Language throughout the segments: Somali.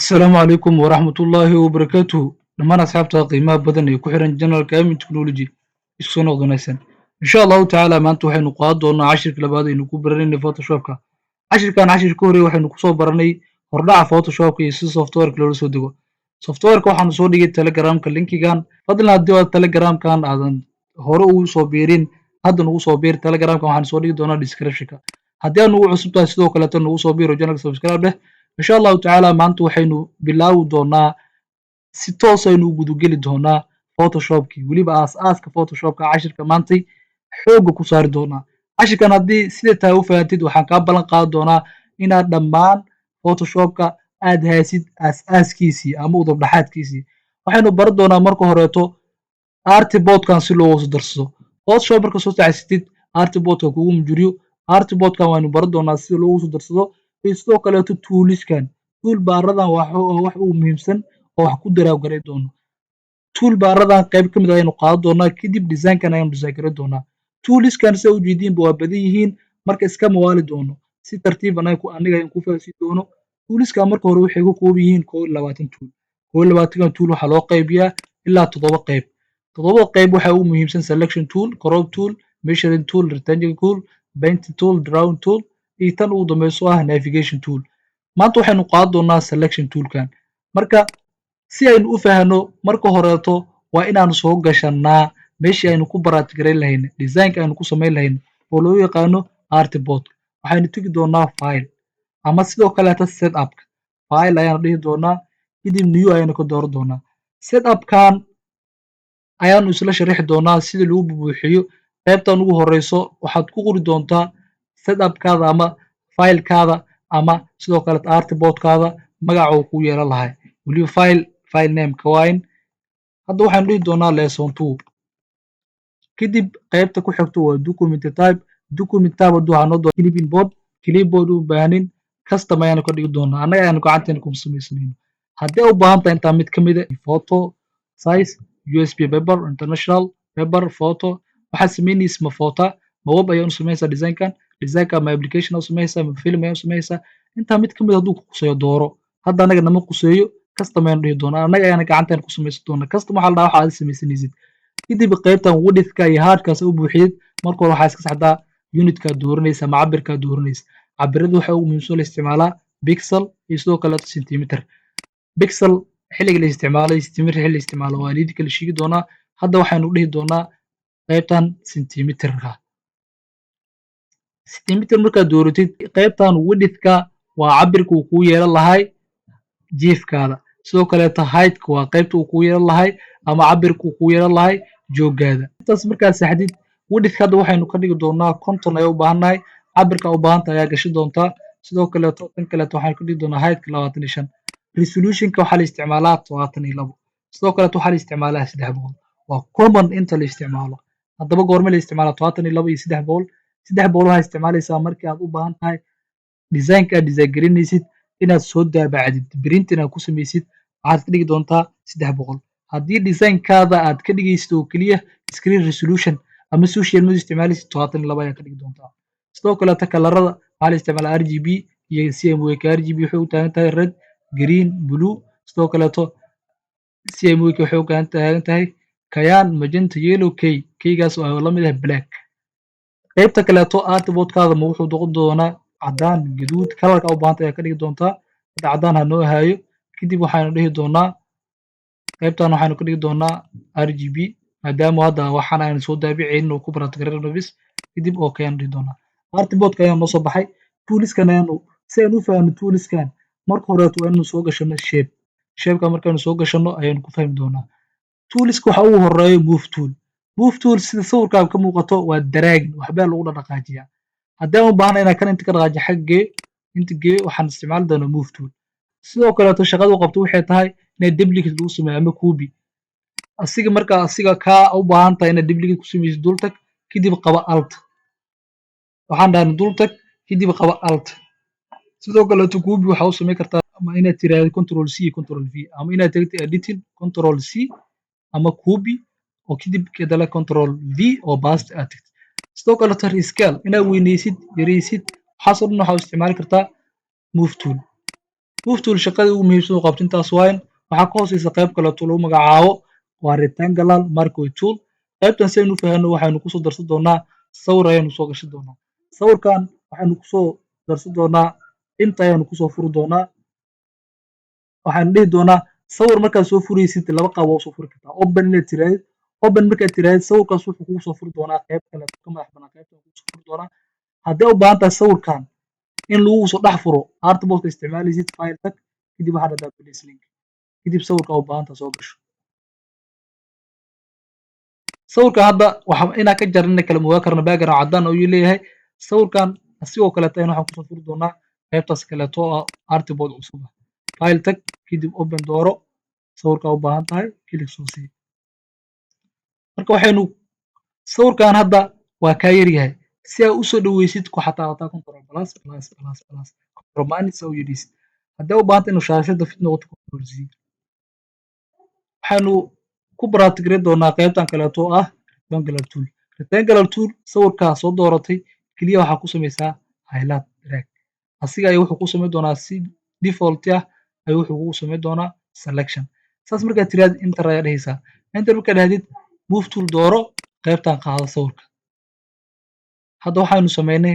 السلام عليكم ورحمة الله وبركاته لما أصحابتا قيمة بدن ku xiran General Gaming Technology isku soo noqonaysan insha Allah taala maanta waxaynu qaadan doonaa cashirka labaad aynu ku baranay Photoshopka cashirka hore waxaynu ku soo baranay hordhaca Photoshopka iyo sida softwareka loola soo dego softwareka waxaanu soo dhigay Telegramka linkigan fadlan haddii aad Telegramkan aadan hore ugu soo biirin hadda nagu soo biir Telegramka waxaan soo dhigi doonaa descriptionka haddii aad nagu cusub tahay sidoo kale tan nagu soo biiro channelka subscribe leh insha Allah taala maanta waxaynu bilaawi doonaa si toos aynu u gudugeli doonaa Photoshopkii weliba aas-aaska Photoshopka cashirka maantay xooga ku saari doonaa cashirkan haddii sida taa u fahantid waxaan kaa ballan qaadi doonaa inaad dhammaan Photoshopka aad haysid aas-aaskiisii ama udub dhaxaadkiisii waxaynu baran doonaa marka horeeto artboardkan si loogu soo darsado Photoshop marka soo saxaysatid artboardka kugu mujuriyo artboardkan waynu baran doonaa sida loogu soo darsado iyo sidoo kaleeto toolskan toolbaradan wax ugu muhiimsan oo wax ku daraawgaray doono toolbaradan qayb ka mid ah ayaynu qaadan doonaa kadib designkan ayaynu design garan doonaa toolskan sida u jeediinba waa badan yihiin marka iska mawaali doono si tartiib aniga ayaan ku fahansiin doono toolskan marka hore waxay ka kooban yihiin 21 tool 21 tool waxaa loo qaybiyaa ilaa 7 qayb 7 qayb waxaa ugu muhiimsan selection tool crop tool measuring tool rectangle tool painting tool drawing tool iyo tan ugu dambayso ah navigation tool maanta waxaynu qaadan doonaa selection toolkan marka si aynu u fahanno marka horeeto waa inaanu soo gashanaa meeshii aynu ku baraatigareyn lahayn designka aynu ku samayn lahayn oo loo yaqaano artboard waxaynu tegi doonaa file ama sidoo kaleeta setupka file ayaanu dhihi doonaa kadib new ayaanu ka dooran doonaa setupkan ayaanu isla sharixi doonaa sida lagu buuxiyo qaybtan ugu horeyso waxaad ku qori doontaa setupkaada ama filekaada ama sidoo kale artboardkaada magaca uu ku yeelan lahay weliba file nameka waa in hadda waxaanu dhihi doonaa lesson 2 kadib qaybta ku xigto waa document type hadduu waxaa noo doona clipboard u baahanin custom ayaanu ka dhigi doonaa annaga ayaanu gacanteena ku samaysanayno haddii u baahan tahay intaa mid ka mid ah photo size USB paper international paper photo waxaad samaynaysa ma photo ma web ayaanu samaysaa designka ma application u samaysaa ma film ayaanu samaysaa intaa mid ka mid hadduu ku quseeyo dooro hadda anaga nama quseeyo custom ayaanu dhihi doonaa annaga ayaana gacanteena ku samaysan doonaa custom waxaa la dhahaa waxa aad samaysanaysid kadib qaybtan widthka iyo heightka u buuxiyid marka hore waxaa iska saxdaa unitka dooranaysa ama cabirka dooranaysa cabirada waxa ugu muhiimsan la isticmaalaa pixel iyo sidoo kale centimeter pixel xilliga la isticmaalay centimeter xilliga la isticmaalo waa lidii kala sheegi doonaa hadda waxaynu dhihi doonaa qaybtan centimeterka markaad dooratid qaybtan widthka waa cabirka uu kuu yeelan lahay jiifkaada sidoo kaleeta heightka waa qaybta uu kuu yeelan lahay ama cabirka uu kuu yeelan lahay jooggaada intaas markaad saxdid widthka hadda waxaynu ka dhigi doonaa 50 ayaa u baahannahay cabirka u baahanta ayaa gashi doontaa sidoo kaleeto tan kaleeto waxaynu ka dhigi doonaa heightka 25 resolutionka waxaa la isticmaalaa 22 sidoo kaleeto waxaa la isticmaalaa 300 waa common inta la isticmaalo haddaba goorma la isticmaala 22 iyo 300 waxaa isticmaalaysaa markii aad u baahan tahay designka aad design garinaysid inaad soo daabacdid print inaad ku samaysid waxaad ka dhigi doontaa 300 haddii designkaada aad ka dhigaysid oo keliya screen resolution ama social media isticmaalaysid 22 ayaa ka dhigi doontaa sidoo kaleeta kalarada waxaa la isticmaalaa RGB iyo CMYK RGB waxay u taagan tahay red green blue sidoo kaleeto CMYK waxay u taagan tahay cyan magenta yellow kaygaas oo la mid ah black qaybta kaleeto artboardkaada ma wuxuu noqon doonaa cadaan gaduud kalarka u baahanta ayaa ka dhigi doontaa hadda cadaan ha noo ahaayo kadib waxaynu dhihi doonaa qaybtan waxaynu ka dhigi doonaa RGB maadaama hadda waxaan aynu soo daabicaynin oo ku baraatigareynayno bis kadib okay ayaan dhihi doonaa artboardka ayaa noo soo baxay toolskan ayaanu si aynu u fahamno toolskan marka horeeto waa inaynu soo gashano shapeka markaynu soo gashano ayaanu ku fahmi doonaa toolska waxa ugu horeeyo move tool sida sawirkaa ka muuqato waa dragging waxbaa lagu dhaqaajiyaa haddii aan u baahana inaan kan inta ka dhaqaajiyo xaggee inta geeyo waxaan isticmaali doonaa move tool sidoo kaleeto shaqada uu qabto waxay tahay inaad duplicate lagu sameeyo ama copy asiga kaa u baahan tahay inaad duplicate ku samaysid dul tag kadib qaba alt waxaan dhahnay dul tag kadib qaba alt sidoo kaleeto copy waxaa u samayn kartaa ama inaad tiraahdo control C iyo control V ama inaad tagto editing control C ama copy oo kadib kadala control V oo paste aad tagtid sidoo kaleeto rescale inaad weynaysid yaraysid waxaasoo dhan waxaa u isticmaali kartaa move tool move tool shaqada ugu muhiimsan oo qabto intaas waayan waxaa ka hooseysa qayb kaleeto lagu magacaabo waa rectangular marquee tool qaybtan si aynu u fahanno waxaynu kusoo darsan doonaa sawir ayaanu soo gashan doonaa sawirkan waxaynu kusoo darsan doonaa inta ayaanu kusoo furi doonaa waxaanu dhihi doonaa sawir markaad soo furaysid laba qaab waa usoo furi kartaa open inaad tiraahid open markaad tiraahid sawirkaas wuxuu kugu soo furi doonaa qayb kaleeto ka madax banaan qaybtan kugu soo furi doonaa haddii u baahan tahay sawirkan in lagu soo dhex furo artboard isticmaalaysid file tag kadib waxaad dhahdaa place link kadib sawirka u baahan tahay soo gasho sawirkan hadda waxa inaan ka jarnay kala moogaa karna background caddaan ayuu leeyahay sawirkan asigoo kaleeto ayaan waxaan kusoo furi doonaa qaybtaas kaleeto oo ah artboard cusub ah file tag kadib open dooro sawirka u baahan tahay click soo sii marka waxaynu sawirkan hadda waa kaa yaryahay si aad usoo dhaweysid waxaad taabataa control plus plus plus plus control minus oo yidhisid haddii u baahanta inuu shaashada fit noqoto control z waxaynu ku baraatigareyn doonaa qaybtan kaleeto oo ah rectangular tool rectangular tool sawirkaa soo dooratay keliya waxaa ku samaysaa highlight drag asiga ayuu wuxuu ku samayn doonaa si default ah ayuu wuxuu kugu samayn doonaa selection saas markaad tiraahid enter ayaa dhehaysaa enter markaad dhahdid move tool dooro qaybtan qaado sawirka hadda waxaynu samaynay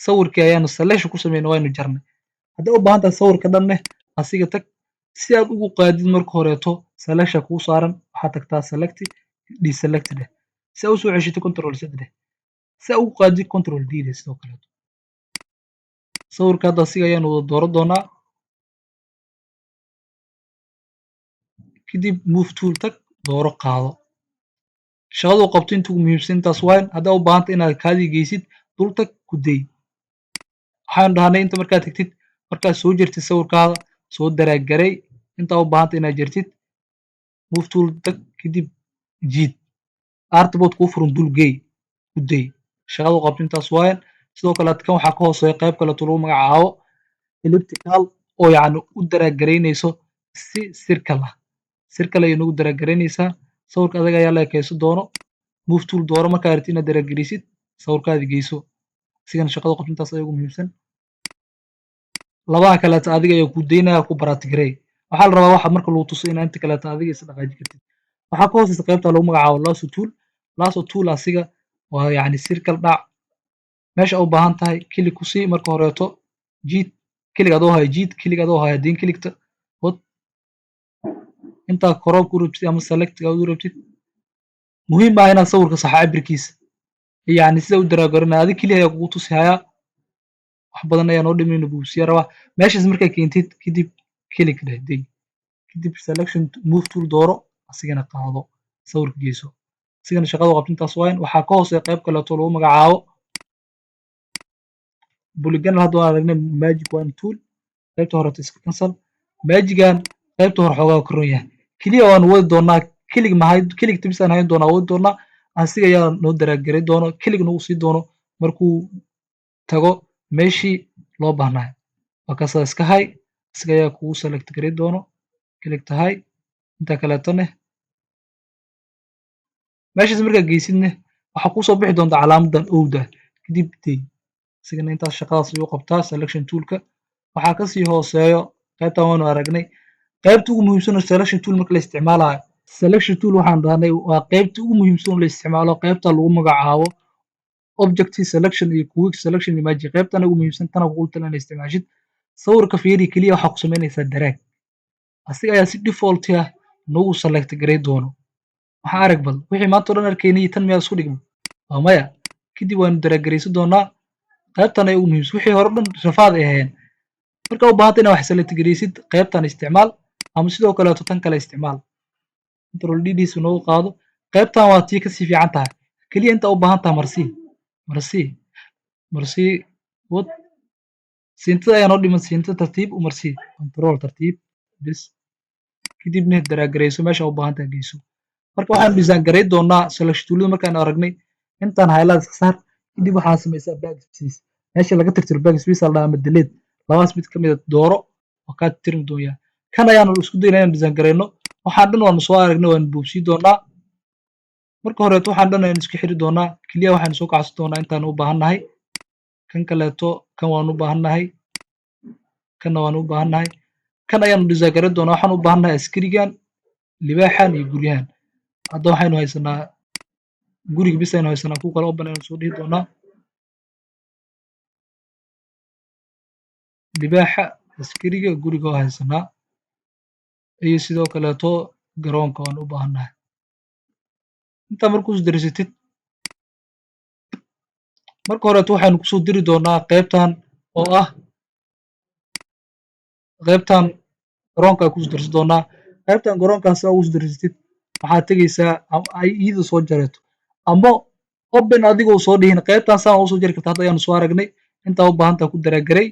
sawirkii ayaanu selection ku samaynay waynu jarnay haddii u baahan tahay sawirka dhanne asiga tag si aad ugu qaadid marka horeeto selection kuu saaran waxaad tagtaa select deselect dheh si aad usoo ceshito control z dheh si aad ugu qaadid control d dheh sidoo kaleeto sawirka hadda asiga ayaanu wada dooran doonaa kadib move tool tag dooro qaado shaqaduu qabto inta ugu muhiimsan intaas waayan haddaa u baahanta inaad kaadii geysid dul tag ku day waxaanu dhahnay inta markaad tagtid markaad soo jirtid sawirkaada soo daraagaray intaa u baahanta inaad jirtid move tool tag kadib jiid artboard kuu furan dul geey ku day shaqaduu qabto intaas waayan sidoo kale kan waxaa ka hooseeya qayb kaleeto lagu magacaabo elliptical oo yacni u daraagaraynayso si circle ah circle ayay nagu daraagaraynaysaa sawirka adiga ayaa la ekaysan doono move tool dooro markaa rabtid inaad daraagarisid sawirkaadi geyso sigana shaqada qabto intaas ayaa ugu muhiimsan labaha kaleeto adiga ayaa ku daynaya ku baraatigareey waxaa la rabaa waxa marka lagu tuso inaa inta kaleeto adiga is dhaqaaji kartid waxaa ka hooseysa qaybta lagu magacaabo lasso tool asiga waa yacni circle dhac meesha u baahan tahay kilig ku sii marka horeeto jiid kilig adoo haya jiid kilig adoo haya diin kiligta wad intaa koroobka u rabtid ama selectiga u rabtid muhiim ah inaad sawirka saxa cabirkiisa yacni sida u daraagarana adi keliya ayaa kugu tusi hayaa wax badan ayaa noo dhimayno buusiya rabaa meeshaas markaa keentid kadib kilig dheh day kadib selection move tool dooro asigana qaado sawirka geyso asigana shaqada qabto intaas waayan waxaa ka hooseeya qayb kaleeto lagu magacaabo polygonal hadda waan aragnay magic one tool qaybta horeeto iska cancel magigan qaybta hore xoogaa ka ron yahay keliya waanu wadi doonaa kilig tibisaan hayn doonaa wadi doonaa asiga ayaa noo daraagaray doono kilig nagu sii doono markuu tago meeshii loo baahnayo waa kasaa iska hay asiga ayaa kugu select garay doono kilig tahay inta kaleetone meeshaas markaa geysidne waxaa kusoo bixi doonta calaamadan owda kadib day asigana intaas shaqadaas ayuu qabtaa selection toolka waxaa kasii hooseeyo qaybtan waanu aragnay qaybta ugu muhiimsan oo selection tool marka la isticmaalayo selection tool waxaan dhahnay waa qaybta ugu muhiimsan oo la isticmaalo qaybta lagu magacaabo objective selection iyo quick selection iyo magic qaybtan ugu muhiimsan tana kugu talan inay isticmaashid sawirka fiiri keliya waxaa ku samaynaysaa daraag asiga ayaa si default ah nagu select garay doono waxaa arag bal wixii maanta o dhan arkaynay tan miyaa isku dhigmo waa maya kadib waanu daraagaraysan doonaa qaybtan ay ugu muhiimsan wixii hore dhan rafaad ay ahayeen marka u baahanta inaad wax select garaysid qaybtan isticmaal ama sidoo kaleeto tan kale isticmaal control d diisa noogu qaado qaybtan waa tii kasii fiican tahay keliya inta u baahan tahay marsii wad siintada ayaa noo dhiman siinta tartiib u marsii control tartiib bis kadibna daraagarayso meesha u baahan tahay geyso marka waxaanu design garay doonaa selection toolada markaan aragnay intaan highlight iska saar kadib waxaa samaysaa backspace meesha laga tirtiro backspace la dhahaa ama delete labadaas mid ka mid ah dooro waa kaa tirmi doonyaa kan ayaanu isku daynaa inaan design garayno waxaan dhan waanu soo aragnay waanu buubsii doonaa marka horeeto waxaan dhan aynu isku xiri doonaa keliya waxaanu soo kacsan doonaa intaanu u baahannahay kan kaleeto kan waanu u baahannahay kanna waanu u baahannahay kan ayaanu design doonaa. Waxaan u baahannahay askarigan, libaaxan iyo guryahan. Hadda waxaynu haysanaa guriga bis aynu haysanaa, kuwa kale open aynu soo dhihi doonaa. libaaxa, askariga, guriga oo haysanaa iyo sidoo kaleeto garoonka waan u baahannahay. intaa markuu isdarisatid marka horeeto waxaynu kusoo diri doonaa qaybtan oo ah qaybtan garoonka ay kusoo darsan doonaa. qaybtan garoonkaas saa ugu isdarisatid waxaad tegeysaa ay iyada soo jareeto ama open adigoo soo dhihin qaybtan saan usoo jari karta. Hadda ayaanu soo aragnay intaa u baahantaa ku daraagarey.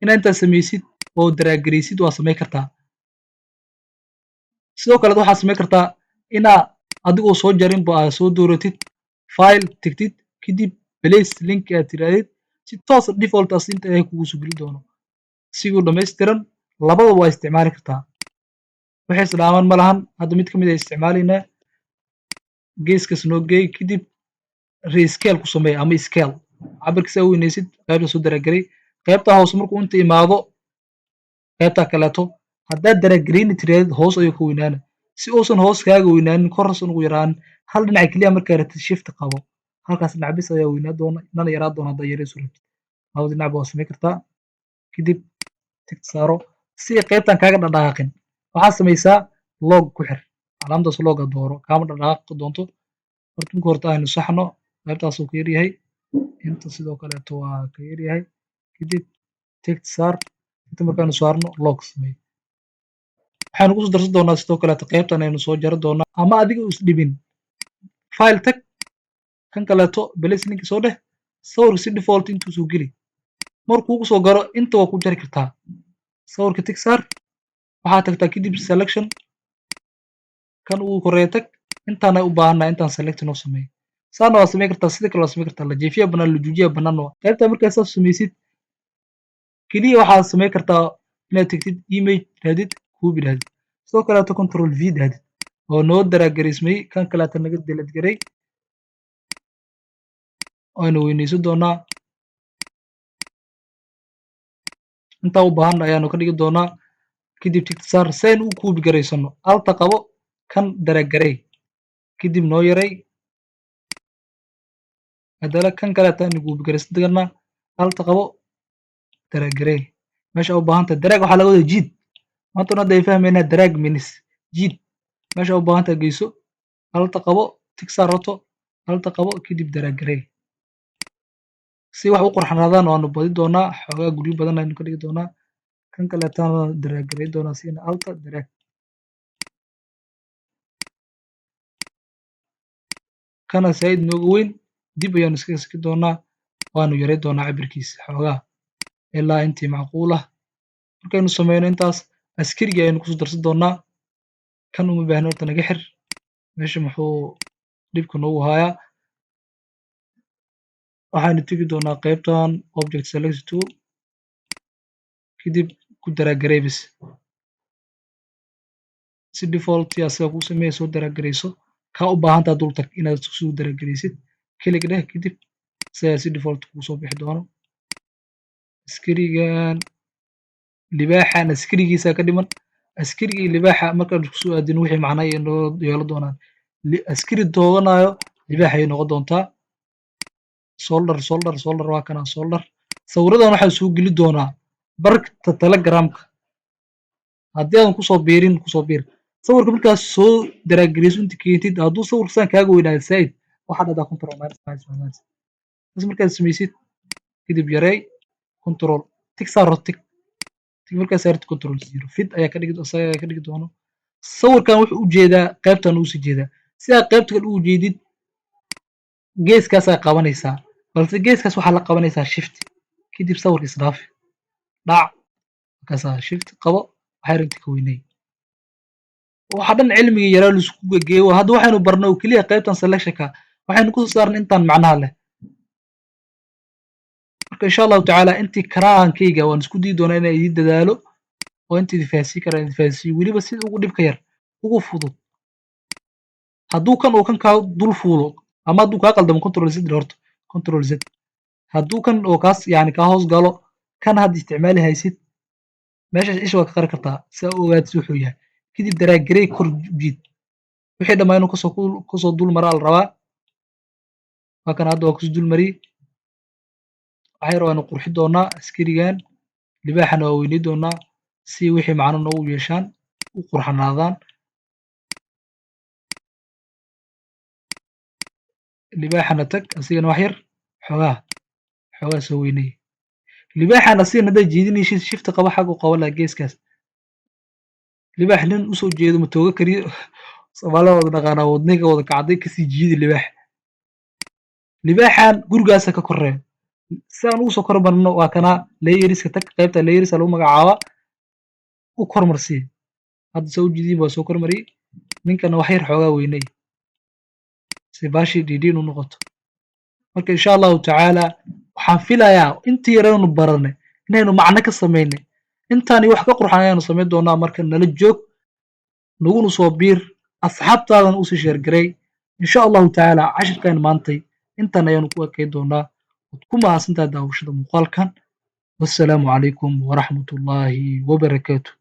inaa intaa samaysid oo daraagareysid waa samayn kartaa. sidoo kale waxaad samayn kartaa inaa adigoo soo jarinba aad soo dooratid file tegtid kadib place link aad tirahdid si toos default as inta ay kugu soo geli doono siguu dhammaystiran. labadaba waa isticmaali kartaa, waxay isdhaamaan ma lahan. hadda mid ka mid ah isticmaalaynaa. geeskaas noo geey kadib rescale ku sameey ama scale cabirkiisa u weynaysid qaybta soo daraagarey. qaybta hoose markuu inta imaado qaybta kaleeto haddaad daraagareyni tirahdid hoos ayuu ka weynaana. si uusan hoos kaaga weynaanin korsan ugu yaraan hal dhinaca keliya markaa ratid shift qabo, halkaas dhinac bis ayaa weynaa doona nana yaraa doona haddaa yareysu rabtid. labada dhinac waa samayn kartaa. kadib tigta saaro si ay qaybtan kaaga dhaqaaqin. waxaad samaysaa log ku xir, calaamadaas looga dooro kaama dhaqaaqi doonto. horta marka horta aynu saxno qaybtaasuu ka yaryahay, inta sidoo kaleeto waa ka yaryahay. kadib tigta saar, inta markaanu saarno log samey. waxaynu kusoo darsan doonaa sidoo kaleeto qaybtan aynu soo jari doonaa ama adiga isdhibin file tag kan kaleeto place link soo dheh sawirka si default intuu soo geli. markuu ku soo garo inta waa ku jari kartaa. sawirka tig saar, waxaad tagtaa kadib selection kan ugu koreeya tag intaan ay u baahannahay intaan select noo sameeyo. saana waa samayn kartaa, sida kale waa samayn kartaa. la jiifiya bannaan la juujiya bannaan waa qaybta markaa saas samaysid keliya waxaad samayn kartaa inaad tegtid image raadid kuubi raadid sidoo kaleeto control v raadid oo noo daraagerismay kan kaleeto naga delete garay aynu weynaysan doonaa. intaa u baahan ayaanu ka dhigi doonaa. kadib tigta saar sayn u kuubi garaysano alta qabo kan daraagarey kadib noo yaray haddana kan kaleeto aynu kuubi garaysan doonaa. alta qabo daraagarey meesha u baahan tahay daraag waxaa laga wada jiid. maanta hadda ay fahmaynaa daraag minis jiid. meesha u baahan tahay geyso alta qabo tig saar roto alta qabo kadib daraagarey. si wax u qurxanaadaan waanu badi doonaa xoogaa guryo badan aynu ka dhigi doonaa. kan kaleetana daraagarey doonaa siina alta daraag. kana saaid nooga weyn dib ayaanu iskaga siki doonaa waanu yaray doonaa cabirkiisa xoogaa ilaa intii macquul ah. markaynu sameyno intaas askariga ayaynu kusoo darsan doonaa. kan uma baahna horta naga xir meesha muxuu dhibka noogu hayaa. waxaynu tegi doonaa qaybtan object select tool kadib ku daraagarey bis si default asaga kuu sameeya soo daraagareyso. kaa u baahantaa dul tag inaad soo daraagareysid kelig dheh kadib isagaa si default kuu soo bixi doono. askarigan libaaxan askarigiisa ka dhiman. askariga iyo libaaxa markaan isku soo aadin wixii macna ay noo yeelo doonaan. askari dooganayo libaax ayay noqon doontaa. solder waa kana solder. sawiradan waxaa soo geli doonaa barta telegramka. haddii aadan kusoo biirin kusoo biir. sawirka markaas soo daraagareyso inta keentid hadduu sawirka saan kaaga weynaado saaid waxaa dhahdaa control bas markaad samaysid kadib yareey control tig saaro tig markaad saartid control 0 fit ayaa ka dhigi doono. sawirkan wuxuu u jeedaa qaybtan uu sii jeedaa. sidaa qaybta kale u jeedid geeskaasaa qabanaysaa balse geeskaas waxaa la qabanaysaa shift kadib sawirka isdhaafi dhac markaasaa shift qabo waxay rabta ka weynay. waxa dhan cilmiga yaraa laisku gegeeyo hadda waxaynu barno oo keliya qaybtan selectionka waxaynu kusoo saarnay intaan macnaha leh. marka insha allahu tacaala intii karaahankayga waan isku dii doonaa inaan idin dadaalo oo inta idin fahansiin karaa idin fahansiiyo weliba sida ugu dhibka yar ugu fudud. hadduu kan oo kan kaa dul fuulo ama hadduu kaa qaldamo control z horto control z hadduu kan oo kaas yani kaa hoos galo kan hadda isticmaali haysid meeshaas isha waa ka qari kartaa si aa u ogaatid wuxuu yahay kadib daraagarey kor jiid wixii dhammaa inuu kasoo dul maraa la rabaa waa kan hadda waa kasoo dul mariyey waxaa yar waanu qurxin doonaa askarigan libaaxana waa weyney doonaa si wixii macno noogu yeeshaan u qurxanaadaan libaaxana tag asigana wax yar xoogaa soo weyney libaaxan asigana haddaad jiidinaysid shifta qaba xag u qaba laha geeskaas libaax nin usoo jeedo ma tooga kariyo soomaalida wada naqaanaa wadniga wada kacday kasii jiidi libaaxan gurigaasa ka koreeyo si aan ugu soo kor marno waa kanaa layeriska tag qaybta layeriska lagu magacaaba u kormarsii hadda soo ujeediin waa soo kormariyey ninkana wax yar xoogaa weyney si baashii dhiidhiin u noqoto marka insha allahu tacaala waxaan filayaa intii yaraynu baranay inaynu macno ka samaynay intaani wax ka qurxan ayaanu samayn doonaa marka nala joog naguna soo biir asxaabtaadan usii sheergaray insha allahu tacaala cashirkan maantay intan ayaanu ku ekay doonaa waad ku mahadsantahay daawashada muuqaalkan wassalaamu calaykum waraxmatullaahi wabarakaatu